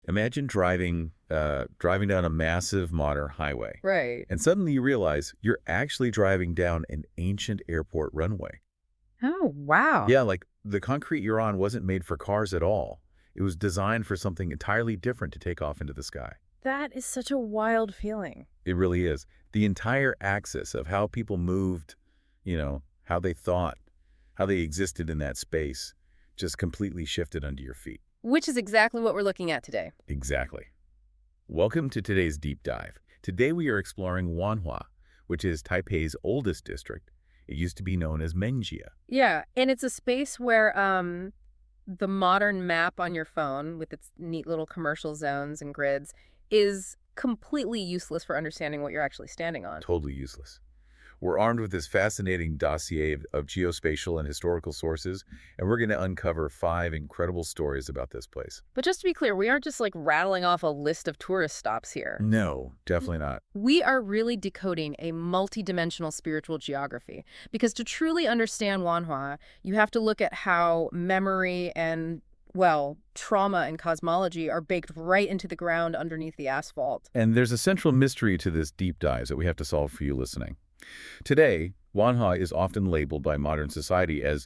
Imagine driving down a massive modern highway, Right. and suddenly you realize you're actually driving down an ancient airport runway. Oh, wow. Yeah, like the concrete you're on wasn't made for cars at all. It was designed for something entirely different to take off into the sky. That is such a wild feeling. It really is. The entire axis of how people moved, how they thought, how they existed in that space, just completely shifted under your feet. Which is exactly what we're looking at today. Exactly. Welcome to today's deep dive. Today we are exploring Wanhua, which is Taipei's oldest district. It used to be known as Mengjia. Yeah, and it's a space where the modern map on your phone with its neat little commercial zones and grids is completely useless for understanding what you're actually standing on. Totally useless. We're armed with this fascinating dossier of geospatial and historical sources, and we're going to uncover 5 incredible stories about this place. But just to be clear, we aren't just like rattling off a list of tourist stops here. No, definitely not. We are really decoding a multidimensional spiritual geography. Because to truly understand Wanhua, you have to look at how memory and, well, trauma and cosmology are baked right into the ground underneath the asphalt. And there's a central mystery to this deep dive that we have to solve for you listening. Today, Wanhua is often labeled by modern society as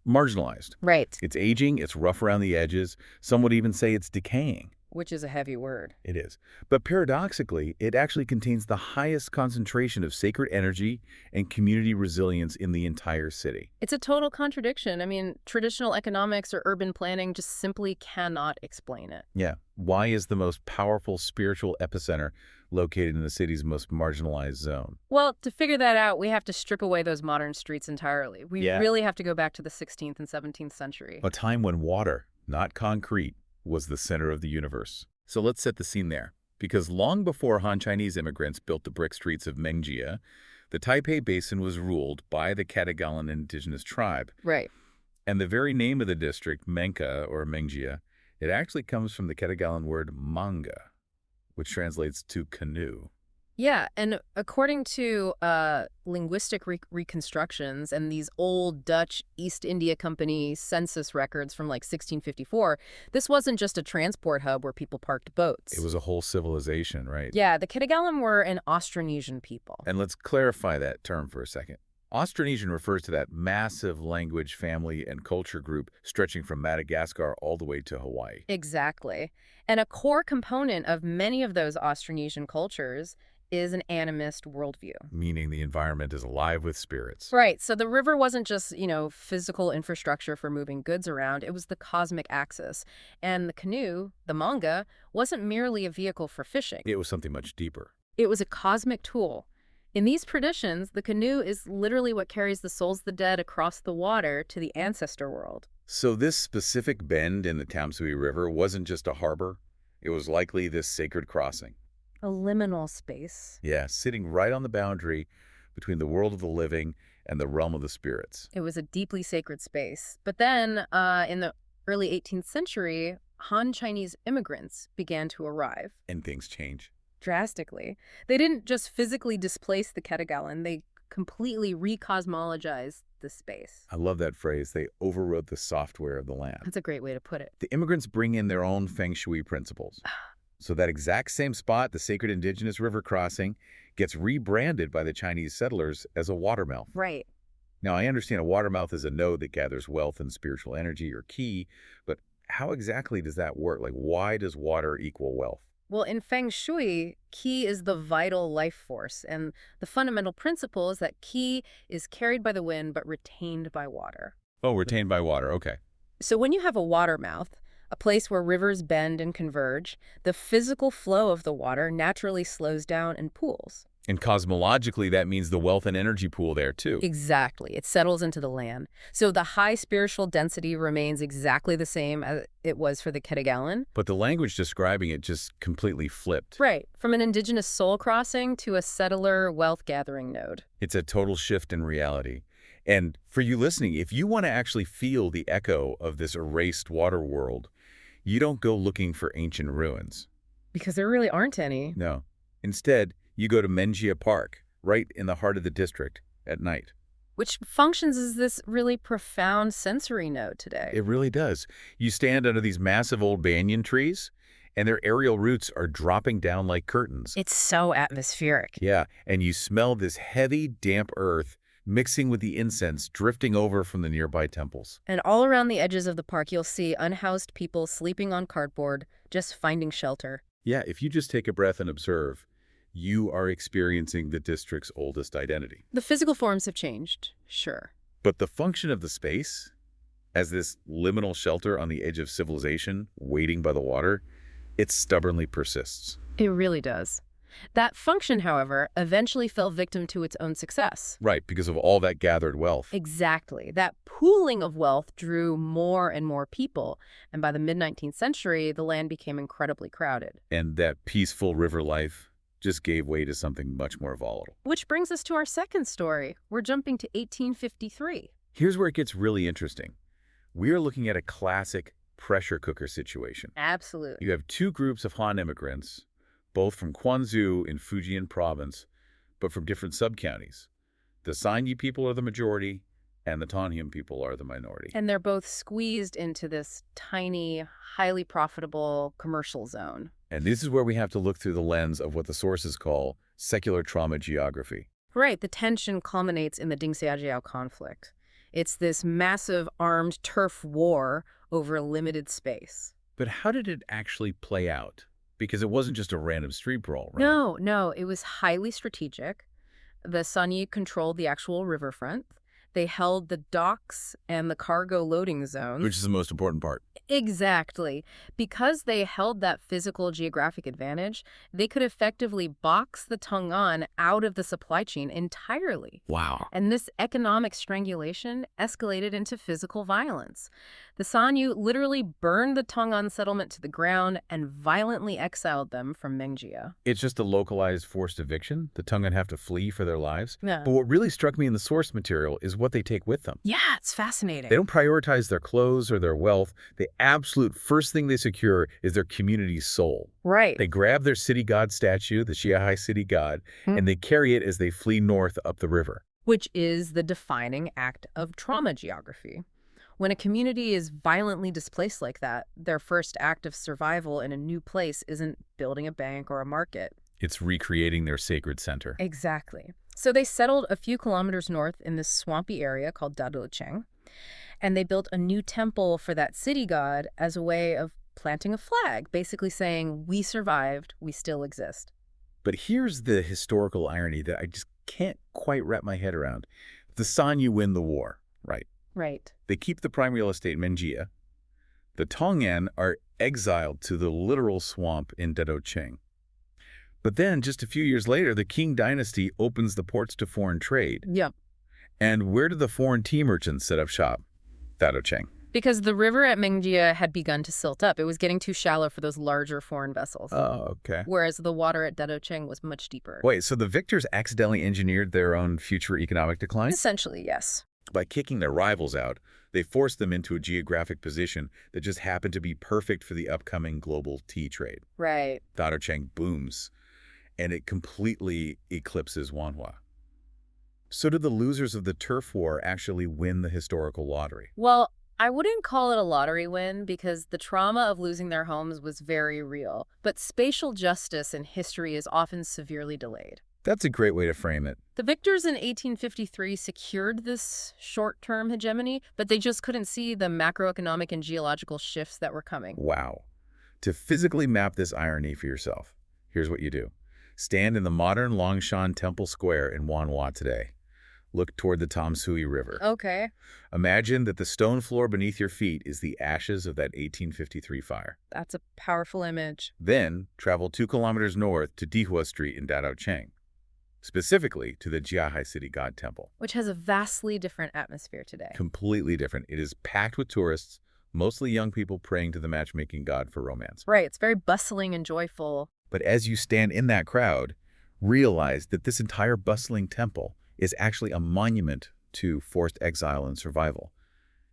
marginalized. Right. It's aging, it's rough around the edges, some would even say it's decaying. Which is a heavy word. It is. But paradoxically, it actually contains the highest concentration of sacred energy and community resilience in the entire city. It's a total contradiction. I mean, traditional economics or urban planning just simply cannot explain it. Yeah. Why is the most powerful spiritual epicenter located in the city's most marginalized zone? Well, to figure that out, we have to strip away those modern streets entirely. We really have to go back to the 16th and 17th century. A time when water, not concrete, was the center of the universe. So let's set the scene there. Because long before Han Chinese immigrants built the brick streets of Mengjia, the Taipei Basin was ruled by the Ketagalan indigenous tribe. Right. And the very name of the district, Menka or Mengjia, it actually comes from the Ketagalan word manga, which translates to canoe. Yeah, and according to linguistic reconstructions and these old Dutch East India Company census records from like 1654, this wasn't just a transport hub where people parked boats. It was a whole civilization, right? Yeah, the Ketagalan were an Austronesian people. And let's clarify that term for a second. Austronesian refers to that massive language, family, and culture group stretching from Madagascar all the way to Hawaii. Exactly. And a core component of many of those Austronesian cultures is an animist worldview. Meaning the environment is alive with spirits. Right. So the river wasn't just, physical infrastructure for moving goods around. It was the cosmic axis. And the canoe, the manga, wasn't merely a vehicle for fishing. It was something much deeper. It was a cosmic tool. In these traditions, the canoe is literally what carries the souls of the dead across the water to the ancestor world. So this specific bend in the Tamsui River wasn't just a harbor. It was likely this sacred crossing. A liminal space. Yeah, sitting right on the boundary between the world of the living and the realm of the spirits. It was a deeply sacred space. But then, in the early 18th century, Han Chinese immigrants began to arrive. And things change. Drastically. They didn't just physically displace the Ketagalan, they completely recosmologized the space. I love that phrase. They overwrote the software of the land. That's a great way to put it. The immigrants bring in their own feng shui principles. So that exact same spot, the sacred indigenous river crossing, gets rebranded by the Chinese settlers as a watermouth. Right. Now, I understand a watermouth is a node that gathers wealth and spiritual energy or qi, but how exactly does that work? Like, why does water equal wealth? Well, in Feng Shui, qi is the vital life force, and the fundamental principle is that qi is carried by the wind but retained by water. Oh, retained by water. Okay. So when you have a water mouth, a place where rivers bend and converge, the physical flow of the water naturally slows down and pools. And cosmologically, that means the wealth and energy pool there, too. Exactly. It settles into the land. So the high spiritual density remains exactly the same as it was for the Ketagalan. But the language describing it just completely flipped. Right. From an indigenous soul crossing to a settler wealth-gathering node. It's a total shift in reality. And for you listening, if you want to actually feel the echo of this erased water world, you don't go looking for ancient ruins. Because there really aren't any. No. Instead, you go to Mengjia Park, right in the heart of the district, at night. Which functions as this really profound sensory node today. It really does. You stand under these massive old banyan trees, And their aerial roots are dropping down like curtains. It's so atmospheric. Yeah, and you smell this heavy, damp earth mixing with the incense drifting over from the nearby temples. And all around the edges of the park, you'll see unhoused people sleeping on cardboard, just finding shelter. Yeah, if you just take a breath and observe, you are experiencing the district's oldest identity. The physical forms have changed, sure. But the function of the space, as this liminal shelter on the edge of civilization, waiting by the water, it stubbornly persists. It really does. That function, however, eventually fell victim to its own success. Right, because of all that gathered wealth. Exactly. That pooling of wealth drew more and more people, and by the mid-19th century, the land became incredibly crowded. And that peaceful river life just gave way to something much more volatile. Which brings us to our second story. We're jumping to 1853. Here's where it gets really interesting. We are looking at a classic pressure cooker situation. Absolutely. You have two groups of Han immigrants, both from Quanzhou in Fujian province, but from different sub-counties. The Sanyi people are the majority, and the Tongham people are the minority. And they're both squeezed into this tiny, highly profitable commercial zone. And this is where we have to look through the lens of what the sources call secular trauma geography. Right, the tension culminates in the Dingxiajiao conflict. It's this massive armed turf war over a limited space. But how did it actually play out? Because it wasn't just a random street brawl, right? No, it was highly strategic. The Sanyi controlled the actual riverfront. They held the docks and the cargo loading zones. Which is the most important part. Exactly. Because they held that physical geographic advantage, they could effectively box the Tong'an out of the supply chain entirely. Wow. And this economic strangulation escalated into physical violence. The Sanyu literally burned the Tong'an settlement to the ground and violently exiled them from Mengjia. It's just a localized forced eviction. The Tongan have to flee for their lives. Yeah. But what really struck me in the source material is what they take with them. Yeah, it's fascinating. They don't prioritize their clothes or their wealth. The absolute first thing they secure is their community's soul. Right. They grab their city god statue, the Xiahai city god, and they carry it as they flee north up the river. Which is the defining act of trauma geography. When a community is violently displaced like that, their first act of survival in a new place isn't building a bank or a market. It's recreating their sacred center. Exactly. So they settled a few kilometers north in this swampy area called Dadocheng, and they built a new temple for that city god as a way of planting a flag, basically saying, we survived, we still exist. But here's the historical irony that I just can't quite wrap my head around. The Sanyu win the war, right? Right. They keep the prime real estate in Mengjia. The Tong'an are exiled to the literal swamp in Dadocheng. But then, just a few years later, the Qing dynasty opens the ports to foreign trade. Yep. And where did the foreign tea merchants set up shop? Dadocheng. Because the river at Mengjia had begun to silt up. It was getting too shallow for those larger foreign vessels. Oh, okay. Whereas the water at Dadocheng was much deeper. Wait, so the victors accidentally engineered their own future economic decline? Essentially, yes. By kicking their rivals out, they forced them into a geographic position that just happened to be perfect for the upcoming global tea trade. Right. Dadocheng booms, and it completely eclipses Wanhua. So did the losers of the turf war actually win the historical lottery? Well, I wouldn't call it a lottery win because the trauma of losing their homes was very real. But spatial justice in history is often severely delayed. That's a great way to frame it. The victors in 1853 secured this short-term hegemony, but they just couldn't see the macroeconomic and geological shifts that were coming. Wow. To physically map this irony for yourself, here's what you do. Stand in the modern Longshan Temple Square in Wanhua today. Look toward the Tamsui River. Okay. Imagine that the stone floor beneath your feet is the ashes of that 1853 fire. That's a powerful image. Then travel 2 kilometers north to Dihua Street in Dadocheng, specifically to the Jiahai City God Temple. Which has a vastly different atmosphere today. Completely different. It is packed with tourists, mostly young people praying to the matchmaking god for romance. Right. It's very bustling and joyful. But as you stand in that crowd, realize that this entire bustling temple is actually a monument to forced exile and survival.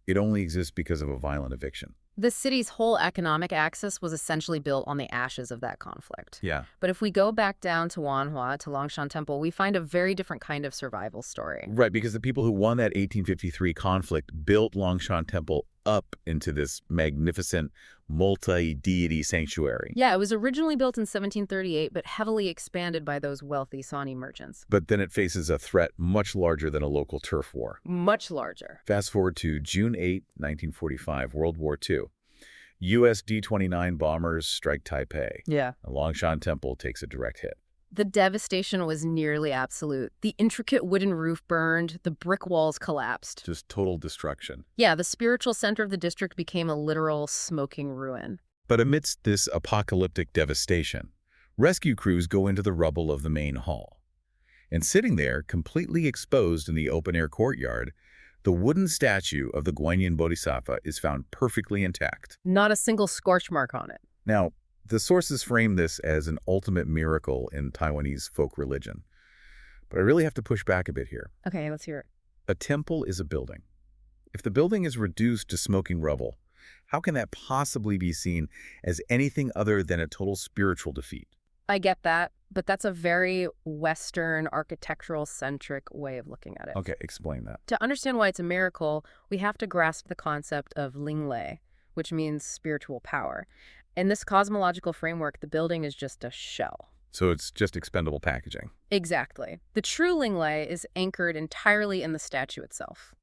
It only exists because of a violent eviction. The city's whole economic axis was essentially built on the ashes of that conflict. Yeah. But if we go back down to Wanhua, to Longshan Temple, we find a very different kind of survival story. Right, because the people who won that 1853 conflict built Longshan Temple up into this magnificent multi-deity sanctuary. Yeah, it was originally built in 1738, but heavily expanded by those wealthy Sani merchants. But then it faces a threat much larger than a local turf war. Much larger. Fast forward to June 8, 1945, World War II. U.S. D-29 bombers strike Taipei. Yeah. The Longshan Temple takes a direct hit. The devastation was nearly absolute. The intricate wooden roof burned, the brick walls collapsed. Just total destruction. Yeah, the spiritual center of the district became a literal smoking ruin. But amidst this apocalyptic devastation, rescue crews go into the rubble of the main hall. And sitting there, completely exposed in the open-air courtyard, the wooden statue of the Guanyin Bodhisattva is found perfectly intact. Not a single scorch mark on it. Now, the sources frame this as an ultimate miracle in Taiwanese folk religion. But I really have to push back a bit here. Okay, let's hear it. A temple is a building. If the building is reduced to smoking rubble, how can that possibly be seen as anything other than a total spiritual defeat? I get that, but that's a very Western, architectural-centric way of looking at it. Okay, explain that. To understand why it's a miracle, we have to grasp the concept of linglei, which means spiritual power. In this cosmological framework, the building is just a shell. So it's just expendable packaging. Exactly. The true linglei is anchored entirely in the statue itself.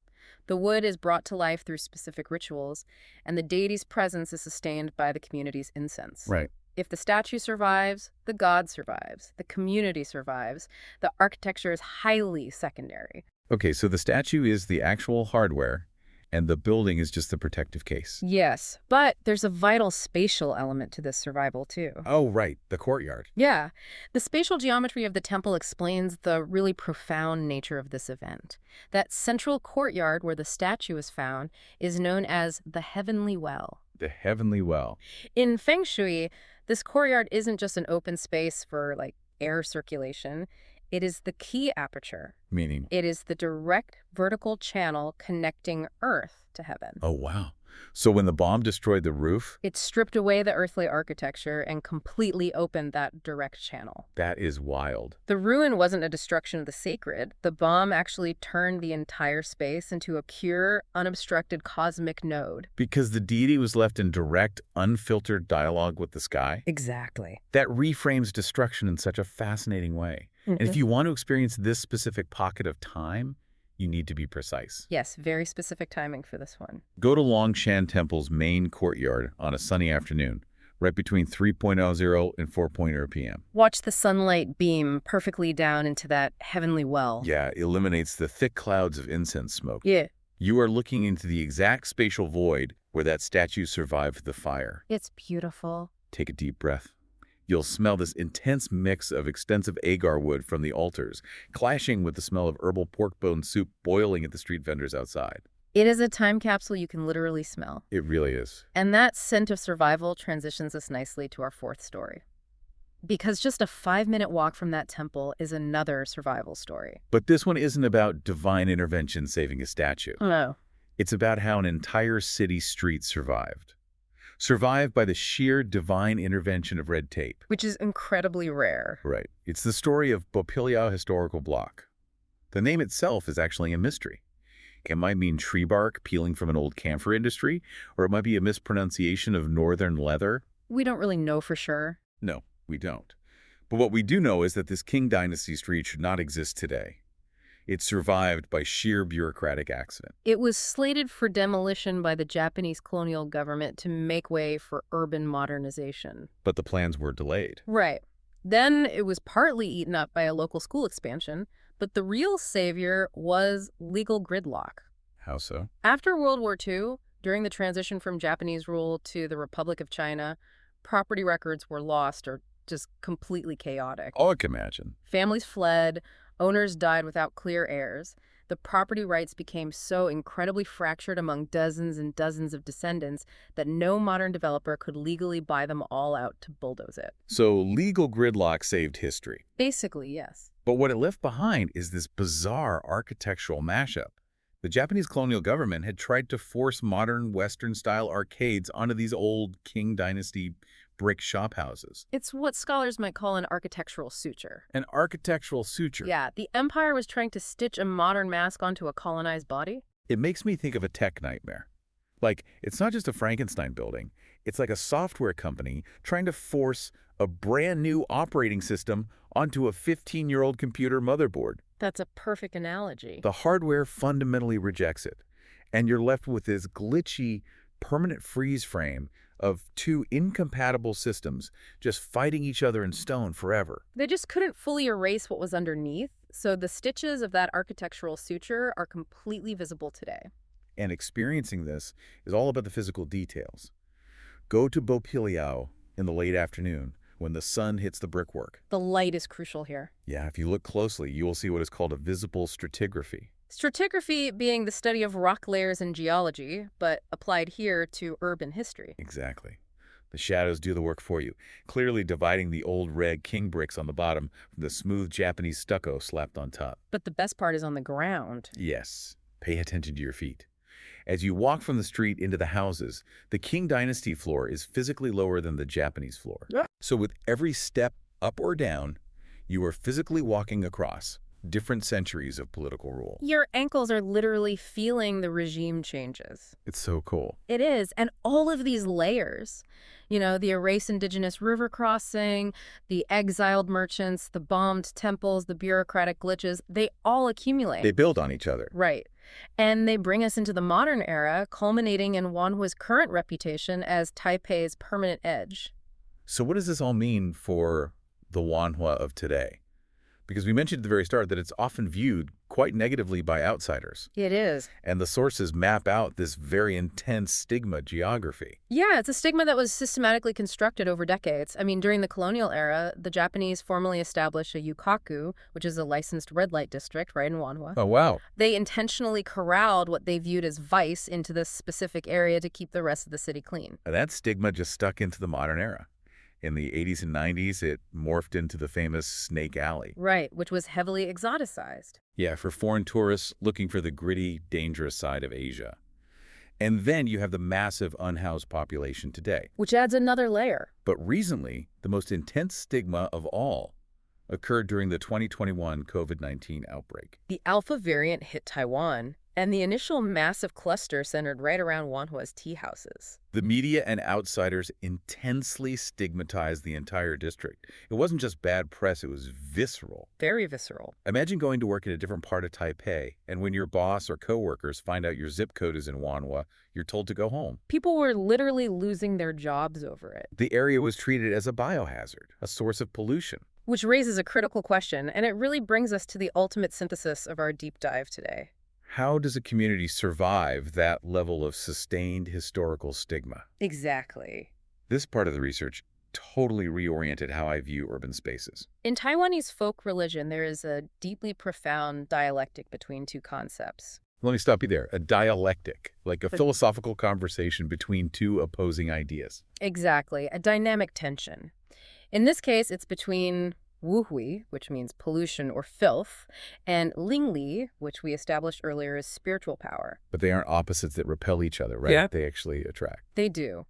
The wood is brought to life through specific rituals, and the deity's presence is sustained by the community's incense. Right. If the statue survives, the god survives, the community survives, the architecture is highly secondary. Okay, so the statue is the actual hardware, and the building is just the protective case. Yes, but there's a vital spatial element to this survival, too. Oh, right, the courtyard. Yeah. The spatial geometry of the temple explains the really profound nature of this event. That central courtyard where the statue is found is known as the Heavenly Well. The Heavenly Well. In Feng Shui, this courtyard isn't just an open space for, air circulation. It is the key aperture. Meaning? It is the direct vertical channel connecting Earth to heaven. Oh, wow. So when the bomb destroyed the roof? It stripped away the earthly architecture and completely opened that direct channel. That is wild. The ruin wasn't a destruction of the sacred. The bomb actually turned the entire space into a pure, unobstructed cosmic node. Because the deity was left in direct, unfiltered dialogue with the sky? Exactly. That reframes destruction in such a fascinating way. And if you want to experience this specific pocket of time, you need to be precise. Yes, very specific timing for this one. Go to Longshan Temple's main courtyard on a sunny afternoon, right between 3:00 and 4:00 p.m. Watch the sunlight beam perfectly down into that heavenly well. Yeah, it eliminates the thick clouds of incense smoke. Yeah. You are looking into the exact spatial void where that statue survived the fire. It's beautiful. Take a deep breath. You'll smell this intense mix of extensive agar wood from the altars, clashing with the smell of herbal pork bone soup boiling at the street vendors outside. It is a time capsule you can literally smell. It really is. And that scent of survival transitions us nicely to our fourth story. Because just a 5-minute walk from that temple is another survival story. But this one isn't about divine intervention saving a statue. No. It's about how an entire city street survived. Survived by the sheer divine intervention of red tape. Which is incredibly rare. Right. It's the story of Bopiliao historical block. The name itself is actually a mystery. It might mean tree bark peeling from an old camphor industry, or it might be a mispronunciation of northern leather. We don't really know for sure. No, we don't. But what we do know is that this Qing Dynasty street should not exist today. It survived by sheer bureaucratic accident. It was slated for demolition by the Japanese colonial government to make way for urban modernization. But the plans were delayed. Right. Then it was partly eaten up by a local school expansion, but the real savior was legal gridlock. How so? After World War II, during the transition from Japanese rule to the Republic of China, property records were lost or just completely chaotic. Oh, I can imagine. Families fled. Owners died without clear heirs. The property rights became so incredibly fractured among dozens and dozens of descendants that no modern developer could legally buy them all out to bulldoze it. So legal gridlock saved history. Basically, yes. But what it left behind is this bizarre architectural mashup. The Japanese colonial government had tried to force modern Western-style arcades onto these old Qing Dynasty brick shop houses. It's what scholars might call an architectural suture. An architectural suture. Yeah, the empire was trying to stitch a modern mask onto a colonized body. It makes me think of a tech nightmare. Like, it's not just a Frankenstein building. It's like a software company trying to force a brand new operating system onto a 15-year-old computer motherboard. That's a perfect analogy. The hardware fundamentally rejects it, and you're left with this glitchy, permanent freeze frame of two incompatible systems just fighting each other in stone forever. They just couldn't fully erase what was underneath, so the stitches of that architectural suture are completely visible today. And experiencing this is all about the physical details. Go to Bopiliao in the late afternoon when the sun hits the brickwork. The light is crucial here. Yeah, if you look closely, you will see what is called a visible stratigraphy. Stratigraphy being the study of rock layers in geology, but applied here to urban history. Exactly. The shadows do the work for you, clearly dividing the old red king bricks on the bottom from the smooth Japanese stucco slapped on top. But the best part is on the ground. Yes, pay attention to your feet. As you walk from the street into the houses, the Qing Dynasty floor is physically lower than the Japanese floor. Yeah. So with every step up or down, you are physically walking across different centuries of political rule. Your ankles are literally feeling the regime changes. It's so cool. It is. And all of these layers, the erased indigenous river crossing, the exiled merchants, the bombed temples, the bureaucratic glitches, they all accumulate. They build on each other. Right. And they bring us into the modern era, culminating in Wanhua's current reputation as Taipei's permanent edge. So what does this all mean for the Wanhua of today? Because we mentioned at the very start that it's often viewed quite negatively by outsiders. It is. And the sources map out this very intense stigma geography. Yeah, it's a stigma that was systematically constructed over decades. I mean, during the colonial era, the Japanese formally established a yukaku, which is a licensed red light district, right in Wanhua. Oh, wow. They intentionally corralled what they viewed as vice into this specific area to keep the rest of the city clean. And that stigma just stuck into the modern era. In the 80s and 90s, it morphed into the famous Snake Alley. Right, which was heavily exoticized. Yeah, for foreign tourists looking for the gritty, dangerous side of Asia. And then you have the massive unhoused population today. Which adds another layer. But recently, the most intense stigma of all occurred during the 2021 COVID-19 outbreak. The Alpha variant hit Taiwan, and the initial massive cluster centered right around Wanhua's tea houses. The media and outsiders intensely stigmatized the entire district. It wasn't just bad press, it was visceral. Very visceral. Imagine going to work in a different part of Taipei, and when your boss or coworkers find out your zip code is in Wanhua, you're told to go home. People were literally losing their jobs over it. The area was treated as a biohazard, a source of pollution. Which raises a critical question, and it really brings us to the ultimate synthesis of our deep dive today. How does a community survive that level of sustained historical stigma? Exactly. This part of the research totally reoriented how I view urban spaces. In Taiwanese folk religion, there is a deeply profound dialectic between two concepts. Let me stop you there. A dialectic, like a philosophical conversation between two opposing ideas. Exactly. A dynamic tension. In this case, it's between wuhui, which means pollution or filth, and lingli, which we established earlier as spiritual power. But they aren't opposites that repel each other, right? Yeah. They actually attract. They do.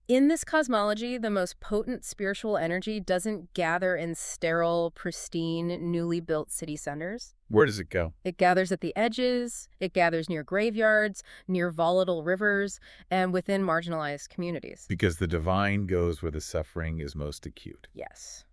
In this cosmology, the most potent spiritual energy doesn't gather in sterile, pristine, newly built city centers. Where does it go? It gathers at the edges, it gathers near graveyards, near volatile rivers, and within marginalized communities. Because the divine goes where the suffering is most acute. Yes.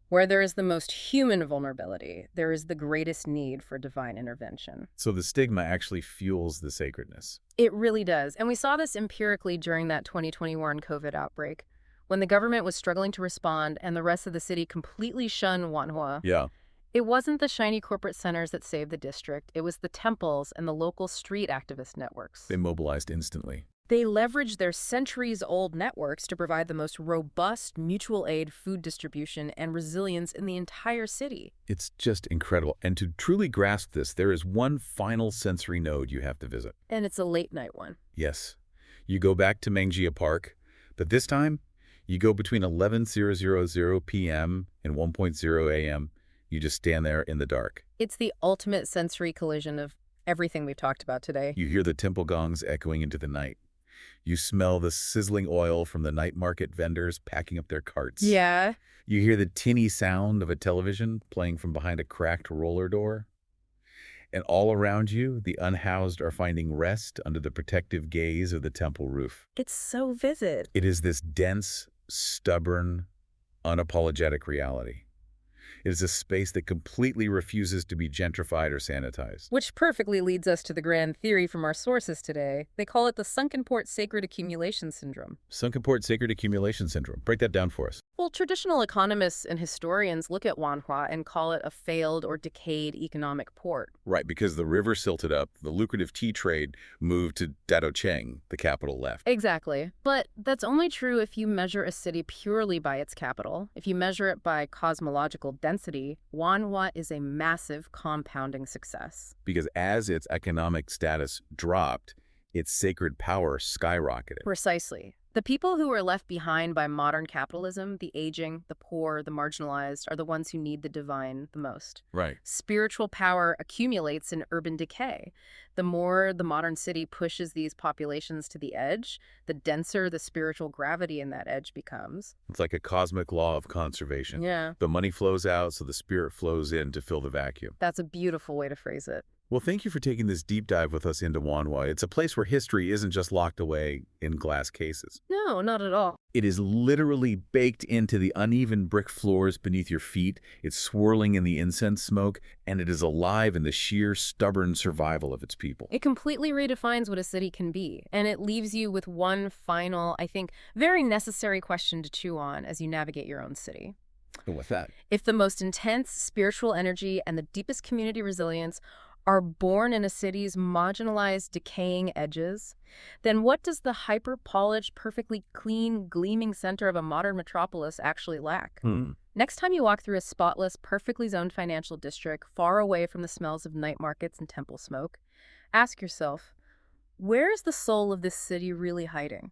Where there is the most human vulnerability, there is the greatest need for divine intervention. So the stigma actually fuels the sacredness. It really does. And we saw this empirically during that 2021 COVID outbreak, when the government was struggling to respond and the rest of the city completely shunned Wanhua. Yeah. It wasn't the shiny corporate centers that saved the district. It was the temples and the local street activist networks. They mobilized instantly. They leveraged their centuries-old networks to provide the most robust mutual aid food distribution and resilience in the entire city. It's just incredible. And to truly grasp this, there is one final sensory node you have to visit. And it's a late-night one. Yes. You go back to Mengjia Park, but this time, you go between 11:00 p.m. and 1:00 a.m. You just stand there in the dark. It's the ultimate sensory collision of everything we've talked about today. You hear the temple gongs echoing into the night. You smell the sizzling oil from the night market vendors packing up their carts. Yeah. You hear the tinny sound of a television playing from behind a cracked roller door. And all around you, the unhoused are finding rest under the protective gaze of the temple roof. It's so vivid. It is this dense, stubborn, unapologetic reality. It is a space that completely refuses to be gentrified or sanitized. Which perfectly leads us to the grand theory from our sources today. They call it the Sunken-Port Sacred-Accumulation Syndrome. Sunken-Port Sacred-Accumulation Syndrome. Break that down for us. Well, traditional economists and historians look at Wanhua and call it a failed or decayed economic port. Right, because the river silted up, the lucrative tea trade moved to Dadocheng, the capital left. Exactly. But that's only true if you measure a city purely by its capital. If you measure it by cosmological density, Wanhua is a massive compounding success. Because as its economic status dropped, its sacred power skyrocketed. Precisely. The people who are left behind by modern capitalism, the aging, the poor, the marginalized, are the ones who need the divine the most. Right. Spiritual power accumulates in urban decay. The more the modern city pushes these populations to the edge, the denser the spiritual gravity in that edge becomes. It's like a cosmic law of conservation. Yeah, The money flows out, so the spirit flows in to fill the vacuum. that's a beautiful way to phrase it. Well, thank you for taking this deep dive with us into Wanhua. It's a place where history isn't just locked away in glass cases. No, not at all. It is literally baked into the uneven brick floors beneath your feet. It's swirling in the incense smoke, and it is alive in the sheer, stubborn survival of its people. It completely redefines what a city can be, and it leaves you with one final, I think, very necessary question to chew on as you navigate your own city. And with that, If the most intense spiritual energy and the deepest community resilience are born in a city's marginalized, decaying edges, then what does the hyper-polished, perfectly clean, gleaming center of a modern metropolis actually lack? Next time you walk through a spotless, perfectly zoned financial district far away from the smells of night markets and temple smoke, ask yourself, where is the soul of this city really hiding?